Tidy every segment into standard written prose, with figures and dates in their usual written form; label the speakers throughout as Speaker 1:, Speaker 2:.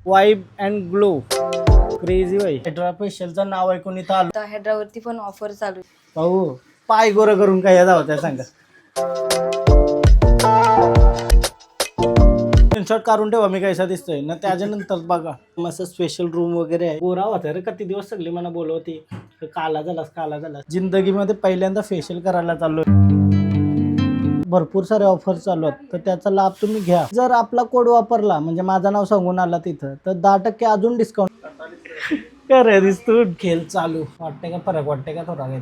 Speaker 1: Vibe and glow crazy बाई. Hydra फेशियलचं नाव ऐकून इथं आलो.
Speaker 2: आता हायड्रावरती पण ऑफर चालू आहे.
Speaker 1: भाऊ पाय गोरं करून काय जावं त्या सांगा. स्क्रीनशॉट काढून ठेवा मी कैसा दिसतोय ना. त्याच्यानंतर बघा मस्त स्पेशल रूम वगैरे आहे. गोरा होता रे किती दिवस सगळी मला बोलवती काला झाला. जिंदगीमध्ये पहिल्यांदा फेशियल करायला चाललोय. भरपूर सारे ऑफर चालू आहेत तर त्याचा लाभ तुम्ही घ्या. जर आपला कोड वापरला म्हणजे माझं नाव सांगून आला तिथं तर 10% अजून डिस्काउंट. काय दिसतो खेळ चालू वाटते का फरक वाटते का थोडा काही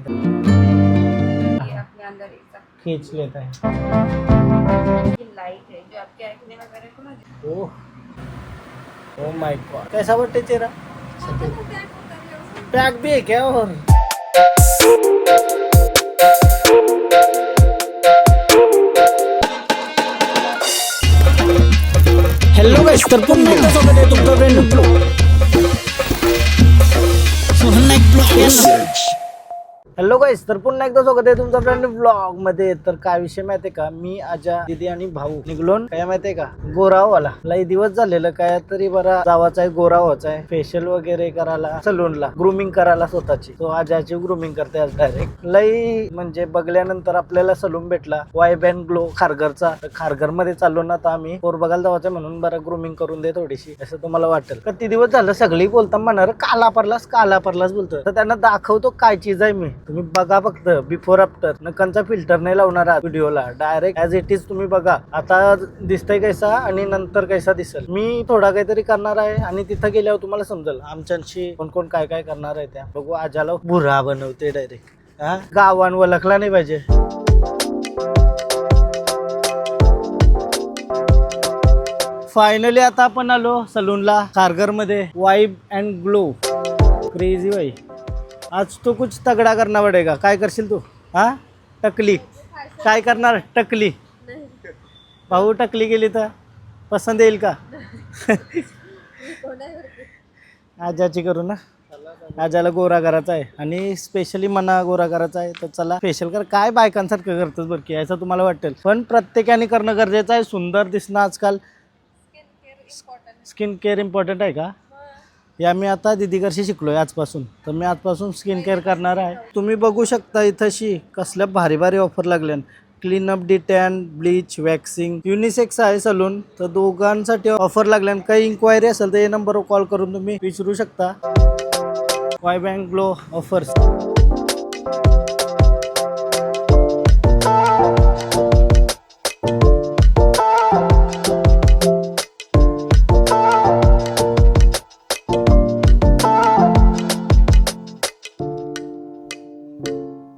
Speaker 2: अपने अंदर एक
Speaker 1: खींच लेता है.
Speaker 2: लाइट है जो आपके एक्ने वगैरह को ना
Speaker 1: ओ माय गॉड कैसा बट्टे चेहरा पैक भी है क्या. और हेलो गाइस तर पुन्हा एकदा स्वागत आहे तुमचं ब्रँड ब्लॉग. हॅलो गाईस तर पुन्हा एकदा स्वागत आहे तुमचा ब्रँड ब्लॉग मध्ये. तर काय विषय माहितीये का मी आजा दीदी आणि भाऊ निघलोन काय माहितीये का गोरावाला लई दिवस झालेलं काय तरी बरा जावाचा आहे गोरा व्हायचा आहे. फेशियल वगैरे करायला सलूनला ग्रूमिंग करायला स्वतःची. तो आजाची ग्रूमिंग करते आज डायरेक्ट. लई म्हणजे बघल्यानंतर आपल्याला सलून भेटला वाईब अँड ग्लो खारघरचा. खारघर मध्ये चाललो ना तर आम्ही पोर बघायला जावाचं म्हणून बरं ग्रूमिंग करून दे थोडीशी असं तुम्हाला वाटेल. किती दिवस झालं सगळी बोलता म्हणणार काला पडलास बोलतो तर त्यांना दाखवतो काय चीज आहे मी. तुम्ही बघा फक्त बिफोर आफ्टर नकांचा फिल्टर नाही लावणार व्हिडिओला. डायरेक्ट ॲज इट इज तुम्ही बघा आता दिसतंय कैसा आणि नंतर कैसा दिसेल. मी थोडा काहीतरी करणार आहे आणि तिथं गेल्यावर तुम्हाला समजेल आमच्याशी कोण कोण काय काय करणार आहे. त्या बघू आजाला बुरा बनवते डायरेक्ट. हा गावान ओळखला नाही पाहिजे. फायनली आता आपण आलो सलूनला खारघर मध्ये वाईब अँड ग्लो क्रेझी बाई. आज तो कुछ तगड़ा करना पड़ेगा. काय करशील तू हा टकली काय करणार टकली भाऊ टकली गेली तर पसंत येईल का. आजाची करू ना. आजाला गोरा करायचा आहे आणि स्पेशली मना गोरा करायचा आहे तर चला स्पेशल कर. काय बायकांसारखं करतोस बरं की असं तुम्हाला वाटेल पण प्रत्येकाने करणं गरजेचं आहे. सुंदर दिसणं आजकाल स्किन केअर इम्पॉर्टंट आहे का. या मी आता दीदीकडशी शिकलोय आजपासून. तर मी आजपासून स्किन केअर करणार आहे. तुम्ही बघू शकता इथंशी कसल्या भारी भारी ऑफर लागल्या. Cleanup de-tan bleach waxing unisex आहे सलून तर दोघांसाठी ऑफर लागल्या. काही इन्क्वायरी असेल तर या नंबरवर कॉल करून तुम्ही विचारू शकता. Vibe and glow offers.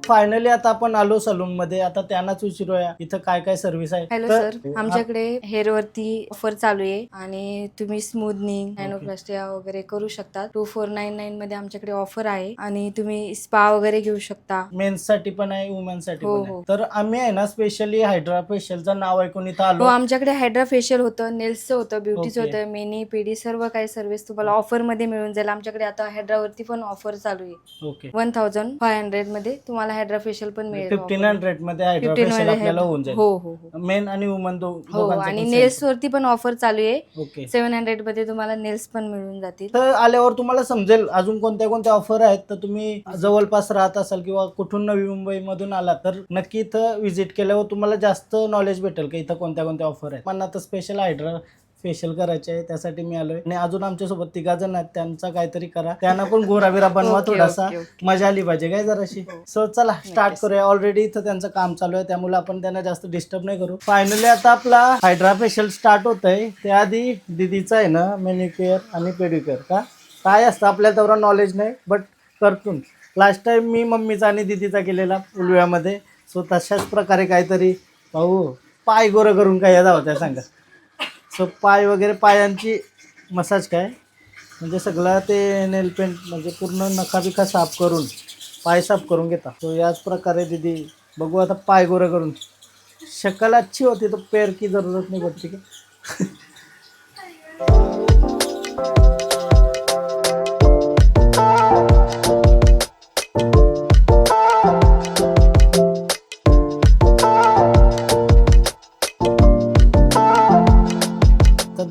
Speaker 1: Finally आता आपण आलो सलून मध्ये. आता त्यांनाच विचारूया इथं काय काय सर्व्हिस आहे.
Speaker 2: हॅलो सर आमच्याकडे हेअर वरती ऑफर चालू आहे आणि तुम्ही स्मूथनिंग नॅनोप्लास्टिया वगैरे करू शकता. 2499 मध्ये आमच्याकडे ऑफर आहे आणि तुम्ही स्पा वगैरे घेऊ शकता.
Speaker 1: मेन्स साठी पण आहे वुमेन साठी
Speaker 2: हो,
Speaker 1: पण
Speaker 2: हो.
Speaker 1: आहे. तर आम्ही आहे ना स्पेशली हायड्रा फेशियलचं नाव ऐकून इथं
Speaker 2: हो
Speaker 1: आलो.
Speaker 2: आमच्याकडे हायड्रा फेशियल होतं, नेल्सचं होतं, ब्युटीचं
Speaker 1: Okay.
Speaker 2: होतं, मेनी पीडी सर्व काही सर्व्हिस तुम्हाला ऑफर मध्ये मिळून जाईल. आमच्याकडे आता हायड्रावरती पण ऑफर चालू आहे.
Speaker 1: ओके
Speaker 2: 1500 मध्ये तुम्हाला हायड्रा फेशियल पण मिळेल.
Speaker 1: 1500 मध्ये हायड्रा
Speaker 2: 1500
Speaker 1: फेशियल
Speaker 2: मध्ये
Speaker 1: आपल्याला होऊन जाईल.
Speaker 2: हो हो हो
Speaker 1: मेन आणि वुमन
Speaker 2: हो आणि नेल्स वरती पण ऑफर चालू आहे.
Speaker 1: ओके
Speaker 2: 700 मध्ये तुम्हाला नेल्स पण मिळून जातील.
Speaker 1: तर आल्यावर तुम्हाला समजेल अजून कोणत्या कोणत्या ऑफर आहेत. तर तुम्ही जवळपास राहत असाल किंवा कुठून नवी मुंबई मधून आला तर नक्की इथं व्हिजिट केल्यावर तुम्हाला जास्त नॉलेज भेटेल की इथं कोणत्या कोणत्या ऑफर आहेत. मला तर स्पेशल हायड्रा फेशियल करायचे आहे त्यासाठी मी आलोय. आणि अजून आमच्यासोबत 3 जण आहेत त्यांचा काहीतरी करा. त्यांना पण गोराबिरा बनवा.
Speaker 2: Okay,
Speaker 1: थोडासा
Speaker 2: okay, okay.
Speaker 1: मजा आली पाहिजे काय जराशी. सो चला स्टार्ट करूया. ऑलरेडी इथं त्यांचं काम चालू आहे त्यामुळे आपण त्यांना जास्त डिस्टर्ब नाही करू. फायनली आता आपला हायड्रा फेशियल स्टार्ट होत आहे. त्याआधी दीदीचं आहे ना मेनिक्युअर आणि पेडिक्युअर का काय असतं आपल्याला तेवढं नॉलेज नाही बट करतून. लास्ट टाइम मी मम्मीचा आणि दीदीचा केलेला उलव्यामध्ये. सो तशाच प्रकारे काहीतरी भाऊ पाय गोरं करून काय जावं त्या सांगा. सो पाय वगैरे पायांची मसाज काय म्हणजे सगळं ते नेल पेंट म्हणजे पूर्ण नखाबिखा साफ करून पाय साफ करून घेता. सो याच प्रकारे दीदी बघू आता पाय गोरं करून. शक्ल अच्छी होती तो पैर की जरूरत नहीं पड़ती क्या.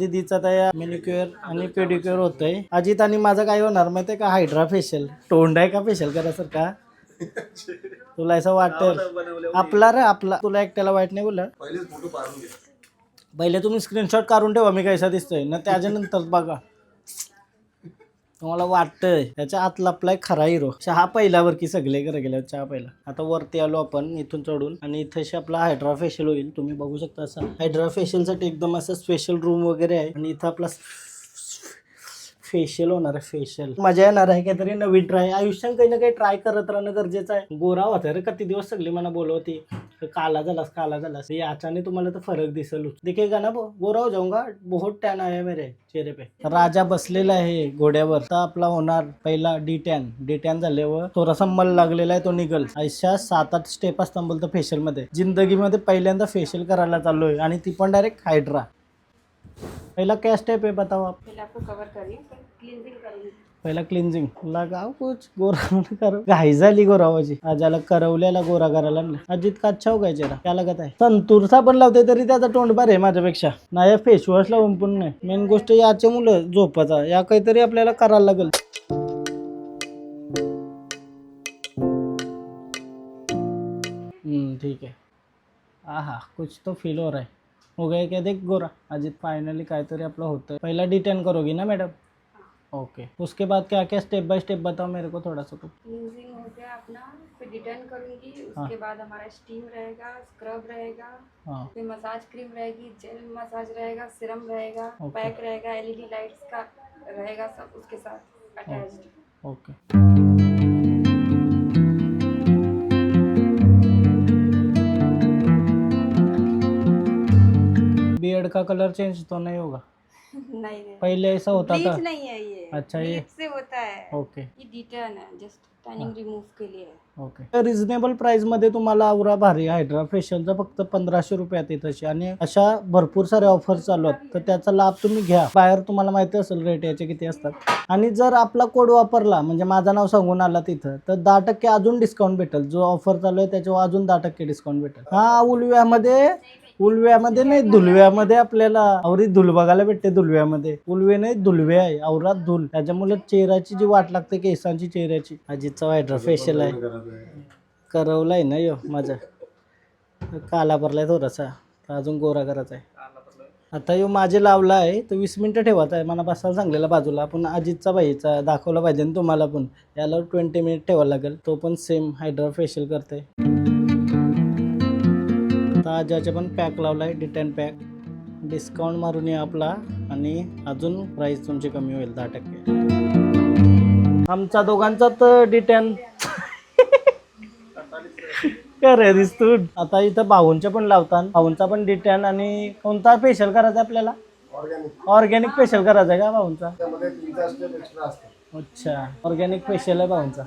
Speaker 1: दीदीचा त्या मेनिक्युअर आणि पेडिक्युअर होतंय. अजित आणि माझं काय होणार माहितीये का, हायड्रा फेशियल. तोंड आहे का फेशियल करायसारखा? तुला असं वाटतं आपला रे आपला, तुला एकट्याला वाईट नाही बोलला. पहिले तुम्ही स्क्रीनशॉट काढून ठेवा मी कसा दिसतोय ना, त्याच्यानंतर बघा तुम्हाला वाटतंय त्याच्या आत लपलाय खरा हिरो. चहा पहिल्यावर की सगळे करे गेले चहा पहिला. आता वरती आलो आपण इथून चढून आणि इथेशी आपला हायड्रा फेशियल होईल. तुम्ही बघू शकता असं हायड्रा फेशियल साठी एकदम असं स्पेशल रूम वगैरे आहे आणि इथं आपला फेशियल होणार आहे. फेशियल मजा येणार आहे. काहीतरी नवीन ट्राय आयुष्यात काही ना काही ट्राय करत राहणं गरजेचं आहे. गोरा होता रे किती दिवस सगळी मला बोलवती काला झालास याच्याने तुम्हाला तर फरक दिसेल. दिखेगा ना गोरा हो जाऊंगा, बहुत टॅन आहे मेरे चेहरे पे. राजा बसलेला आहे घोड्यावर. तर आपला होणार पहिला डी टॅन झाल्यावर थोडासा मल लागलेला आहे तो निघल. अशा 7-8 स्टेप असतात बोलतो फेशियल मध्ये. जिंदगीमध्ये पहिल्यांदा फेशियल करायला चाललोय आणि ती पण डायरेक्ट हायड्रा. पहिला क्या स्टेप है बताओ आप?
Speaker 2: पहले आपको कवर करिए, क्लींजिंग करूंगी.
Speaker 1: पहिला क्लिन्झिंग लगाव कुछ गोरा करो. घाई झाली गोरावाची. आजाला करवल्याला गोरा करायला आणलं. अजित का अच्छा हो गया चेहरा. क्या लगत आहे? संतूर साबण लावते तरी त्याचा तोंड बार आहे माझ्यापेक्षा. नाही फेस वॉश लावून पण नाही. मेन गोष्ट याचे मुलं झोपाचा या काहीतरी आपल्याला करायला लागेल. ठीक है. आहा कुछ तो फील हो रहा है. हो गया क्या देख गोरा. अजित फाइनली काहीतरी आपलं होतं. पहिला डी10 करोगी ना मैडम? ओके. उसके बाद क्या क्या स्टेप बाय स्टेप बताओ मेरे को थोड़ा सा.
Speaker 2: क्लींजिंग हो गया अपना, फिर डिटेन करूंगी. उसके बाद हमारा स्टीम रहेगा, स्क्रब रहेगा,
Speaker 1: हाँ
Speaker 2: फिर मसाज क्रीम रहेगी, जेल मसाज रहेगा, सिरम रहेगा,
Speaker 1: Okay.
Speaker 2: पैक रहेगा, एलईडी लाइट्स का रहेगा, सब उसके साथ अटैच्ड.
Speaker 1: ओके. बियर्ड का कलर चेंज तो नहीं होगा?
Speaker 2: नहीं
Speaker 1: पहले ऐसा होता था.
Speaker 2: ब्लीच नहीं है ये.
Speaker 1: अच्छा, ये
Speaker 2: ब्लीच से होता है.
Speaker 1: ओके
Speaker 2: ये डिटेन है, जस्ट टैनिंग रिमूव के लिए है.
Speaker 1: ओके. रिझनेबल प्राइस मध्ये तुम्हाला आवरा भारी हायड्रा फेशियलचा फक्त 1500 रुपयात येत अशी. आणि अशा भरपूर साऱ्या ऑफर चालू आहेत तर त्याचा लाभ तुम्ही घ्या. बाहेर तुम्हाला माहिती असेल रेट याचे किती असतात. आणि जर आपला कोड वापरला म्हणजे माझं नाव सांगून आला तिथं तर 10% अजून डिस्काउंट भेटेल. जो ऑफर चालू आहे त्याच्यावर अजून 10% डिस्काउंट भेटेल. हा उलव्यामध्ये नाही धुलव्यामध्ये आपल्याला आवरी धुल बघायला भेटते. धुलव्यामध्ये उलवे नाही धुलवे आहे. आवरात धुल. त्याच्यामुळे चेहऱ्याची जी वाट लागते केसांची चेहऱ्याची. अजितचा हायड्रा फेशियल आहे. करवलाय ना यो माझा. काला भरलाय थोडासा अजून गोरा करायचा आहे. आता यो माझे लावला आहे तर 20 मिनिटं ठेवायचा आहे. मला बसायला सांगलेला बाजूला. आपण अजितचा बाईचा दाखवला पाहिजे ना तुम्हाला पण. याला 20 मिनिट ठेवायला लागेल. तो पण सेम हायड्रा फेशियल करते. ज्याचे पण पॅक लावलाय डी10 पॅक. डिस्काउंट मारून या आपला आणि अजून प्राइस तुमची कमी होईल 10%. आमचा दोघांचा तर डी10 करे दिसतो. आता इथं भाऊंच्या पण लावतात. भाऊंचा पण डी10 आणि कोणता फेशियल करायचा आपल्याला? ऑर्गॅनिक फेशियल करायचा आहे का भाऊंचा? अच्छा ऑर्गॅनिक फेशियल आहे भाऊंचा.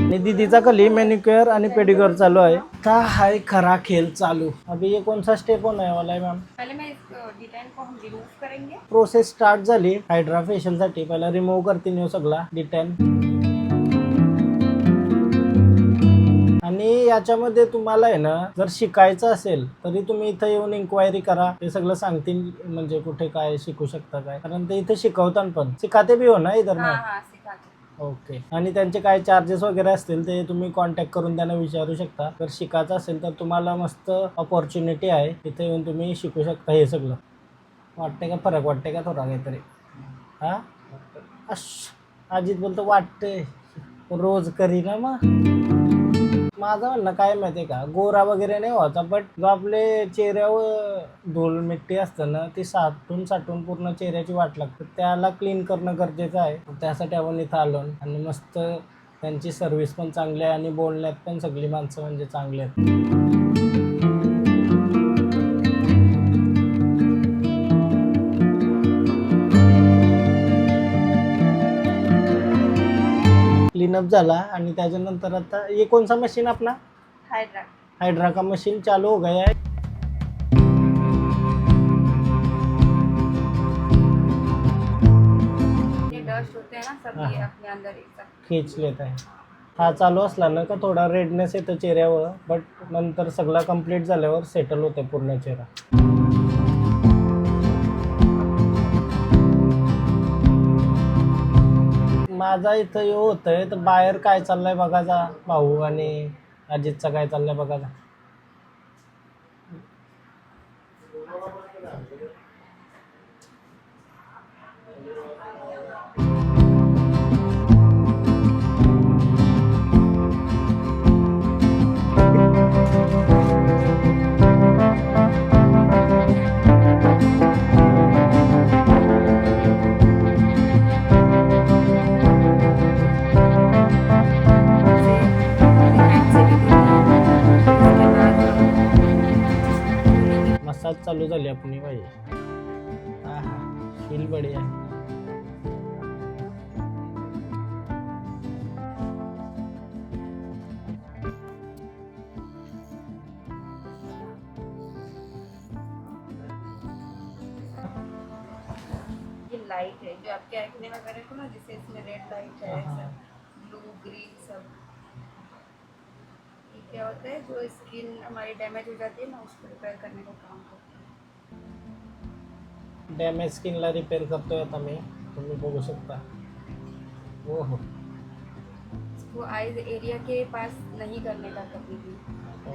Speaker 1: आणि दीदीचा खाली मॅनिक्युअर आणि पेडिक्युअर चालू आहे. आता हाय खरा खेळ चालू. अभी ये कौन सा स्टेप होने वाला है मैम?
Speaker 2: पहले मैं इस डिटेन को हम रिमूव करेंगे.
Speaker 1: प्रोसेस स्टार्ट झाली हायड्रा फेशियल साठी. पहिला रिमूव्ह करते न्यू सगळा डी10. आणि याच्यामध्ये तुम्हाला आहे ना जर शिकायचं असेल तरी तुम्ही इथं येऊन इन्क्वायरी करा. ते सगळं सांगतील म्हणजे कुठे काय शिकू शकता काय. कारण ते इथे शिकवतात पण. शिकाते भी हो ना इधर
Speaker 2: हाँ
Speaker 1: में?
Speaker 2: हाँ सिखाते.
Speaker 1: ओके. आणि त्यांचे काय चार्जेस वगैरे असतील ते तुम्ही कॉन्टॅक्ट करून त्यांना विचारू शकता. जर शिकायचं असेल तर तुम्हाला मस्त अपॉर्च्युनिटी आहे. तिथे येऊन तुम्ही शिकू शकता हे सगळं. वाटते का फरक वाटते का थोडा काहीतरी? हा अजित बोलतो वाटते रोज करी ना. मग माझं म्हणणं काय माहिती आहे का, गोरा वगैरे नाही व्हायचा बट जो आपले चेहऱ्यावर धूळ मिट्टी असतं ना ती साठून पूर्ण चेहऱ्याची वाट लागते. त्याला क्लीन करणं गरजेचं आहे. त्यासाठी आपण इथं आलो आणि मस्त त्यांची सर्व्हिस पण चांगली आहे आणि बोलण्यात पण सगळी माणसं म्हणजे चांगली आहेत. क्लीनअप झाला आणि त्याच्यानंतर आता ये कौन सा मशीन अपना? हाइड्रा का मशीन चालू हो गया है.
Speaker 2: ये डस्ट होते हैं ना सब ये अपने अंदर एक साथ
Speaker 1: खींच लेता है. हा चालू असला ना का थोडा रेडनेस येतो चेहऱ्यावर, बट नंतर सगळा कंप्लीट झाल्यावर सेटल होते पूर्ण चेहरा. माझा इथं हे होतंय तर बाहेर काय चाललंय बघायचा भाऊ आणि अजितचा काय चाललंय बघायचा. मसाज चालू झाली अपनी भाई. फील बढ़िया.
Speaker 2: ये लाइट है जो आपके एक्ने वगैरह को ना, जैसे इसमें रेड लाइट है,
Speaker 1: हाँ।
Speaker 2: ब्लू ग्रीन सब. ये क्या होता है, जो स्किन हमारी डैमेज हो जाती है ना, उसको रिपेयर करने का काम करता है.
Speaker 1: डॅमेज स्किनला रिपेअर करतोय आता मी, तुम्ही बघू शकता. हो हो.
Speaker 2: इसको आईज एरिया के पास नहीं करने का कभी भी.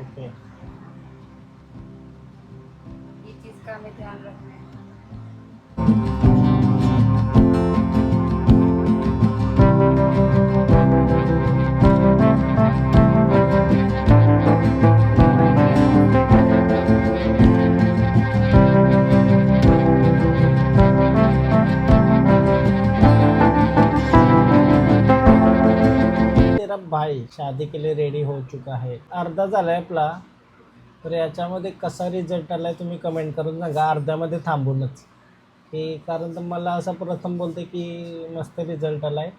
Speaker 1: ओके.
Speaker 2: ये चीज़ का हमें ध्यान रखना है.
Speaker 1: तेरा भाई शादी के लिए रेडी हो चुका है. अर्धा झालाय आपला. तर याच्यामध्ये कसा रिझल्ट आलाय तुम्ही कमेंट करून सांगा, अर्ध्यामध्ये थांबूनच. की कारण तर मला असं प्रथम बोलते की मस्त रिझल्ट आलाय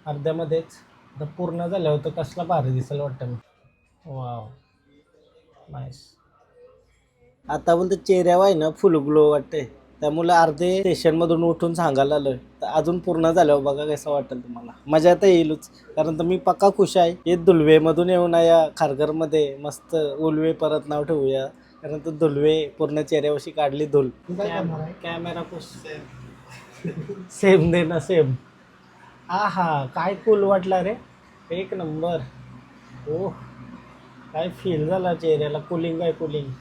Speaker 1: अर्ध्यामध्येच. तर पूर्ण झालं होतं कसला भारी दिसेल वाटतं मी. Wow nice. आता बोलते चेहऱ्यावर आहे ना फुल ग्लो वाटते, त्यामुळे अर्धे स्टेशनमधून उठून सांगायला आलोय. तर अजून पूर्ण झाल्यावर बघा कसं वाटेल तुम्हाला. मजा तर येईलच, कारण तर मी पक्का खुश आहे. हे धुलवेमधून येऊन या खारघरमध्ये मस्त उलवे परत नाव ठेवूया, कारण तर धुलवे पूर्ण चेहऱ्यावरशी काढली धूल. कॅमेरा खुश सेम दे ना सेम. हा काय कूल वाटला रे, एक नंबर. ओ काय फील झाला चेहऱ्याला, कूलिंग आहे कूलिंग,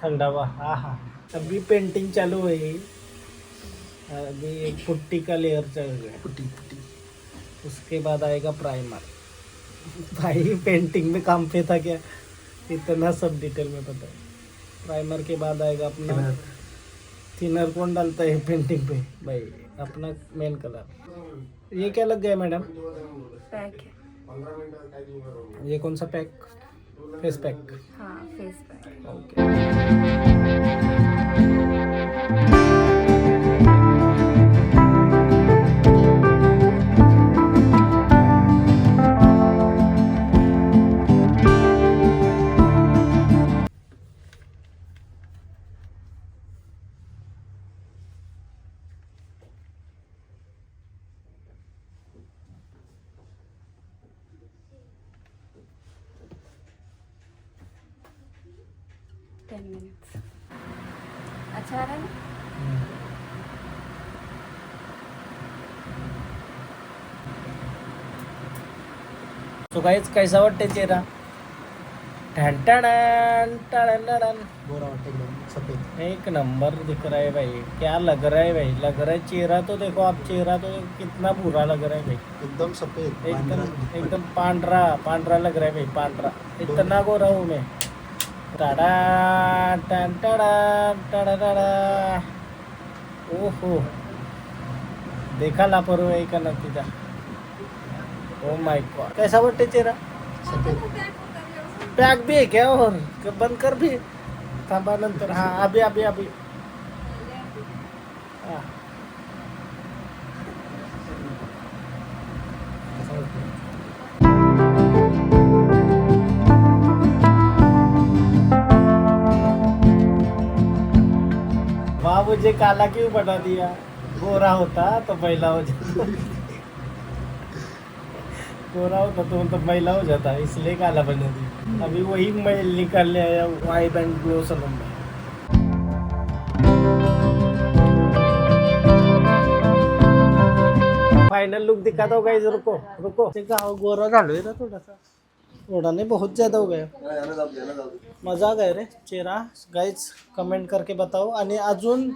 Speaker 1: ठंडावा. हा अभी पेंटिंग चालू है. अभी एक पुट्टी का लेयर चल रहा है, पुट्टी. उसके बाद आएगा प्राइमर. भाई पेंटिंग में काम पे था क्या, इतना सब डिटेल में पता है. प्राइमर के बाद आएगा अपना थिनर. कौन डालता है पेंटिंग पे भाई, अपना मेन कलर. ये क्या लग गया मैडम,
Speaker 2: पैक है.
Speaker 1: ये कौन सा पैक, फेस पैक.
Speaker 2: हाँ, फेस पैक.
Speaker 1: ओके.
Speaker 2: अच्छा आ रहा है ना.
Speaker 1: तो गाइस कैसा वाटते चेहरा. टन
Speaker 3: गोरा वाटतं एकदम सफेद.
Speaker 1: एक नंबर दिख रहा है भाई. क्या लग रहा है भाई, लग रहा है चेहरा तो देखो आप, चेहरा तो कितना बुरा लग रहा है भाई.
Speaker 3: एकदम सफेद.
Speaker 1: एकदम पांढरा पांढरा लग रहा है भाई, पांढरा. इतना गोरा हूँ मैं. टाडा टन टाडा टाडा टाडा. ओहो, देखा लापरवाही का नतीजा. ओ माय गॉड, कैसा वाटते चेहरा.
Speaker 3: सफेद.
Speaker 1: पैक भी है क्या, और बंद कर भी थांबा नंतर. हाँ अभी अभी अभी. हाँ. वाह, मुझे काला क्यों बना दिया, गोरा होता तो पहला हो जाता. गोरा होता तो मतलब मैला हो जाता है इसलिए काला बना दिया। अभी वही मैल निकालने आया वाई बैंड ग्लो सलून में। फाइनल लुक दिखाता हो गाइस, रुको रुको। देखा गोरा झालोय ना थोडासा, थोड़ा नहीं बहुत ज्यादा हो गया। मजा गया रे चेहरा गाइज, कमेंट करके बताओ। आणि अजून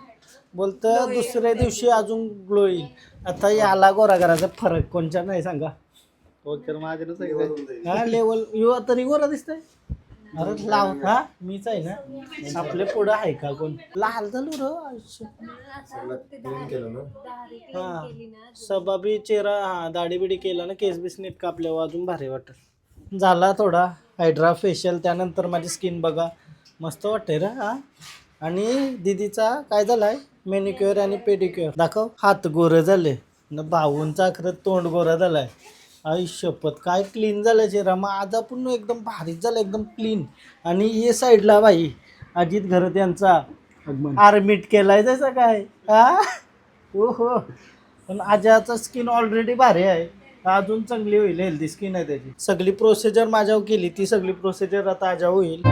Speaker 1: बोलतं दुसऱ्या दिवशी अजून ग्लो येईल। आता याला गोरा करायचा फरक कोणच्या नाही सांगा। हा लेवल यू तरी गोरा दिसतंय। अरे लाव हा मीच आहे ना, आपले पुढं आहे का कोण? लाल झालो र आयुष्य। हा सबाबी चेहरा, हा दाढी बिडी केला ना, केस बिस नीट कापल्यावर अजून भारी वाटत। झाला थोडा हायड्रा फेशियल, त्यानंतर माझी स्किन बघा मस्त वाटते रे हा। आणि दीदीचा काय झालाय मेनिक्युअर आणि पेडिक्युअर दाखव। हात गोरं झाले न, भाऊंचा खरं तोंड गोरा झालाय। आई शपथ काय क्लीन झालं चेहरा, माझा पूर्ण एकदम भारीच झाला, एकदम क्लीन। आणि हे साईडला बाई अजित घरत यांचा आर्मिट केलाय त्याचा काय हा हो। पण आजाचा स्किन ऑलरेडी भारी आहे, अजून चांगली होईल, हेल्दी स्किन आहे त्याची। सगळी प्रोसिजर माझ्यावर केली, ती सगळी प्रोसिजर आता आजा होईल।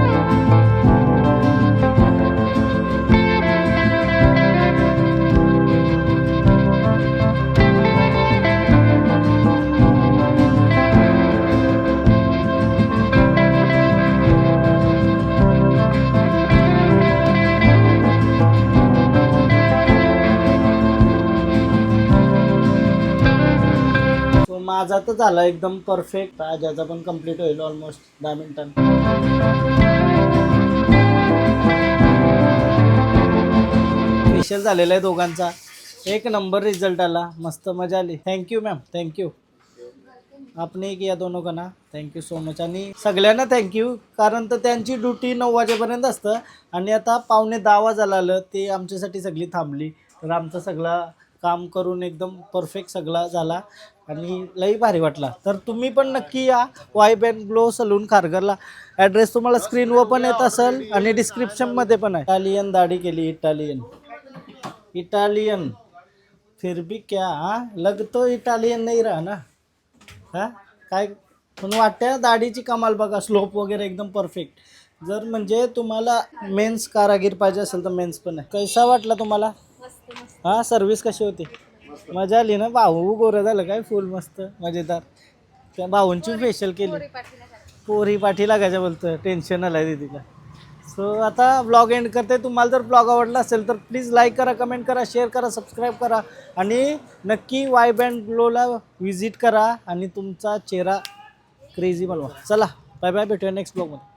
Speaker 1: माझा तर झाला एकदम परफेक्ट, आजाचा पण कंप्लीट होईल ऑलमोस्ट 10 मिनिटांनी। फेशियल झालेला आहे दोघांचा, एक नंबर रिझल्ट आला, मस्त मजा आली। थँक्यू मॅम, थँक्यू आपने किया दोनों का ना, थँक्यू सो मच। आणि सगळ्यांना थँक्यू, कारण तर त्यांची ड्युटी 9 वाजेपर्यंत असतं आणि आता 9:15 वाजायला आलं, ते आमच्यासाठी सगळी थांबली। तर आमचं सगळं काम करून एकदम परफेक्ट सगळा झाला आणि लई भारी वाटला। तर तुम्ही पण नक्की या वाई बैंड ग्लो सलून खारघरला। ॲड्रेस तुम्हाला स्क्रीनवर पण येत असेल आणि डिस्क्रिप्शनमध्ये पण आहे। इटालियन दाढी केली, इटालियन फिर भी क्या लग तो इटालियन नहीं रहा ना हा। काय पण वाटतं दाढीची कमाल बघा, स्लोप वगैरे एकदम परफेक्ट। जर म्हणजे तुम्हाला मेन्स कारागीर पाहिजे असेल तर मेन्स पण आहे। कैसा वाटला तुम्हाला हा? सर्विस कशी होती? मजा आली ना? भाऊ गोरं झालं काय फुल मस्त मजेदार। त्या भाऊंची फेशियल केली, पोरी पाठी लागायच्या बोलतं, टेन्शन आलं आहे तिला। सो आता ब्लॉग एंड करते। तुम्हाला जर ब्लॉग आवडला असेल तर प्लीज लाईक करा, कमेंट करा, शेअर करा, सबस्क्राईब करा आणि नक्की वाई बैंड ग्लोला व्हिजिट करा आणि तुमचा चेहरा क्रेझी बनवा। चला बाय बाय, भेटूया नेक्स्ट ब्लॉगमध्ये।